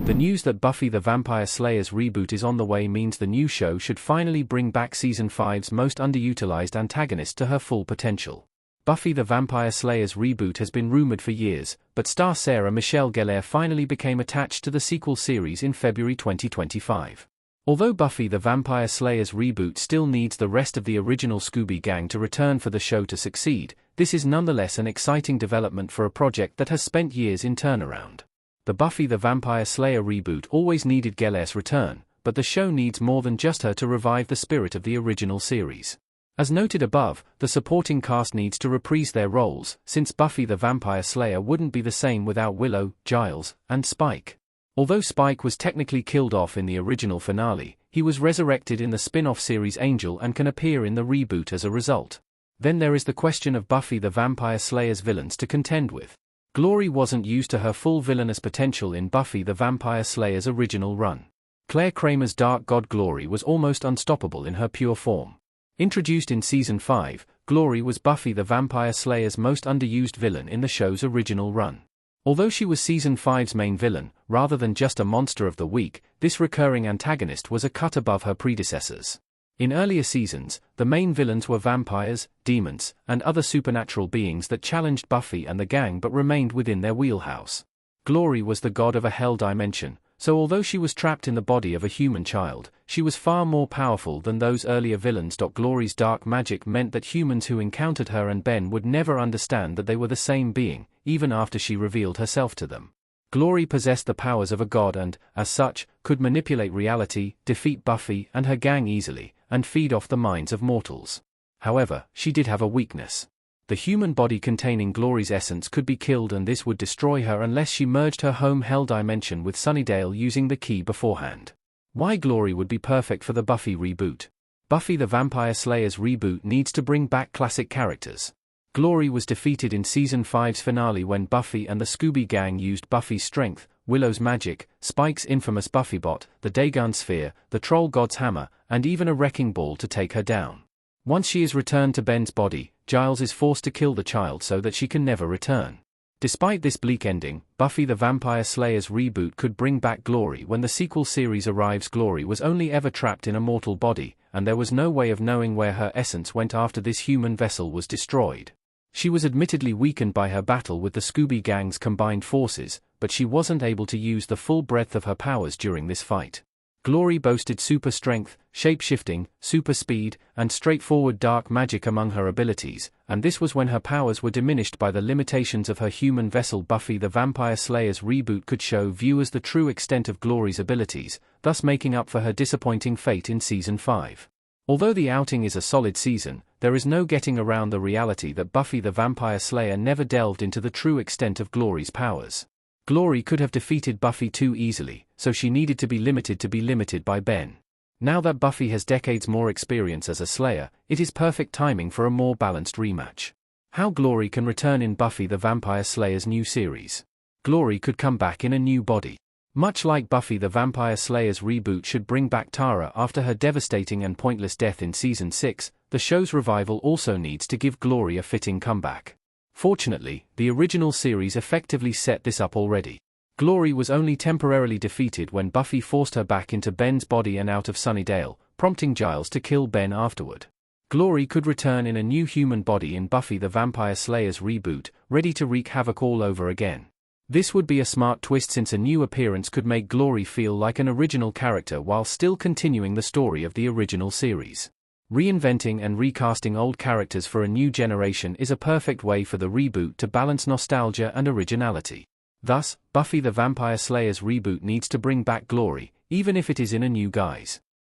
The news that Buffy the Vampire Slayer's reboot is on the way means the new show should finally bring back Season 5's most underutilized antagonist to her full potential. Buffy the Vampire Slayer's reboot has been rumored for years, but star Sarah Michelle Gellar finally became attached to the sequel series in February 2025. Although Buffy the Vampire Slayer's reboot still needs the rest of the original Scooby Gang to return for the show to succeed, this is nonetheless an exciting development for a project that has spent years in turnaround. The Buffy the Vampire Slayer reboot always needed Gellar's return, but the show needs more than just her to revive the spirit of the original series. As noted above, the supporting cast needs to reprise their roles, since Buffy the Vampire Slayer wouldn't be the same without Willow, Giles, and Spike. Although Spike was technically killed off in the original finale, he was resurrected in the spin-off series Angel and can appear in the reboot as a result. Then there is the question of Buffy the Vampire Slayer's villains to contend with. Glory wasn't used to her full villainous potential in Buffy the Vampire Slayer's original run. Claire Kramer's Dark God Glory was almost unstoppable in her pure form. Introduced in Season 5, Glory was Buffy the Vampire Slayer's most underused villain in the show's original run. Although she was Season 5's main villain, rather than just a monster of the week, this recurring antagonist was a cut above her predecessors. In earlier seasons, the main villains were vampires, demons, and other supernatural beings that challenged Buffy and the gang but remained within their wheelhouse. Glory was the god of a hell dimension, so although she was trapped in the body of a human child, she was far more powerful than those earlier villains. Glory's dark magic meant that humans who encountered her and Ben would never understand that they were the same being, even after she revealed herself to them. Glory possessed the powers of a god and, as such, could manipulate reality, defeat Buffy and her gang easily, and feed off the minds of mortals. However, she did have a weakness. The human body containing Glory's essence could be killed, and this would destroy her unless she merged her home hell dimension with Sunnydale using the key beforehand. Why Glory would be perfect for the Buffy reboot? Buffy the Vampire Slayer's reboot needs to bring back classic characters. Glory was defeated in Season 5's finale when Buffy and the Scooby Gang used Buffy's strength, Willow's magic, Spike's infamous Buffybot, the Dagon Sphere, the Troll God's Hammer, and even a wrecking ball to take her down. Once she is returned to Ben's body, Giles is forced to kill the child so that she can never return. Despite this bleak ending, Buffy the Vampire Slayer's reboot could bring back Glory. When the sequel series arrives, Glory was only ever trapped in a mortal body, and there was no way of knowing where her essence went after this human vessel was destroyed. She was admittedly weakened by her battle with the Scooby Gang's combined forces, but she wasn't able to use the full breadth of her powers during this fight. Glory boasted super strength, shape-shifting, super speed, and straightforward dark magic among her abilities, and this was when her powers were diminished by the limitations of her human vessel. Buffy the Vampire Slayer's reboot could show viewers the true extent of Glory's abilities, thus making up for her disappointing fate in Season 5. Although the outing is a solid season, there is no getting around the reality that Buffy the Vampire Slayer never delved into the true extent of Glory's powers. Glory could have defeated Buffy too easily, so she needed to be limited by Ben. Now that Buffy has decades more experience as a Slayer, it is perfect timing for a more balanced rematch. How Glory can return in Buffy the Vampire Slayer's new series. Glory could come back in a new body. Much like Buffy the Vampire Slayer's reboot should bring back Tara after her devastating and pointless death in Season 6, the show's revival also needs to give Glory a fitting comeback. Fortunately, the original series effectively set this up already. Glory was only temporarily defeated when Buffy forced her back into Ben's body and out of Sunnydale, prompting Giles to kill Ben afterward. Glory could return in a new human body in Buffy the Vampire Slayer's reboot, ready to wreak havoc all over again. This would be a smart twist, since a new appearance could make Glory feel like an original character while still continuing the story of the original series. Reinventing and recasting old characters for a new generation is a perfect way for the reboot to balance nostalgia and originality. Thus, Buffy the Vampire Slayer's reboot needs to bring back Glory, even if it is in a new guise.